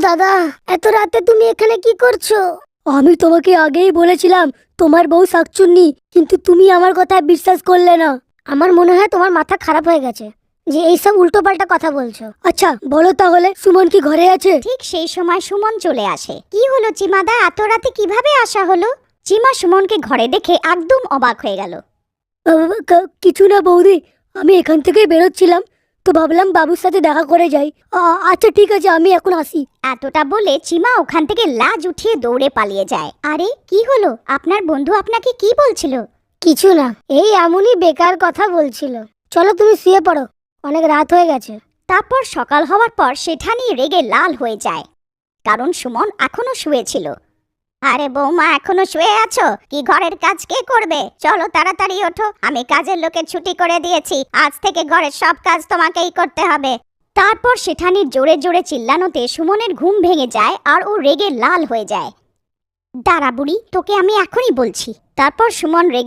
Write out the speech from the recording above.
দাদা, এত রাতে তুমি এখানে কি করছো? আমি তোমাকে আগেই বলেছিলাম তোমার বউ শাকচুন্নি, কিন্তু তুমি আমার কথা বিশ্বাস করলে না। আমার মনে হয় তোমার মাথা খারাপ হয়ে গেছে যে এইসব উল্টোপাল্টা কথা বলছো। আচ্ছা বলো তাহলে, সুমন কি ঘরে আছে? ঠিক সেই সময় সুমন চলে আসে। কি হলো চিমাদা, এত রাতে কিভাবে আসা হলো? চিমা সুমনকে ঘরে দেখে একদম অবাক হয়ে গেল। কিছু না বৌদি, আমি এখান থেকেই বেরোচ্ছিলাম, তো ভাবলাম বাবুর সাথে দেখা করে যাই। আচ্ছা ঠিক আছে, আমি এখন আসি। এতটা বলে চিমা ওখান থেকে লাজ উঠিয়ে দৌড়ে পালিয়ে যায়। আরে কি হলো, আপনার বন্ধু আপনাকে কি বলছিল? কিছু না, এই এমনই বেকার কথা বলছিল। চলো তুমি শুয়ে পড়ো, অনেক রাত হয়ে গেছে। তারপর সকাল হওয়ার পর সেঠানি রেগে লাল হয়ে যায়, কারণ সুমন এখনো শুয়েছিল। আরে বৌমা, এখনো শুয়ে আছো? কি ঘরের কাজ কে করবে? চলো তাড়াতাড়ি ওঠো, আমি কাজের লোকের ছুটি করে দিয়েছি, আজ থেকে ঘরের সব কাজ তোমাকেই করতে হবে। তারপর সেঠানির জোরে জোরে চিল্লানোতে সুমনের ঘুম ভেঙে যায় আর ও রেগে লাল হয়ে যায়। দাঁড়া বুড়ি, তোকে আমি এখনই বলছি। তারপর সুমন রেগে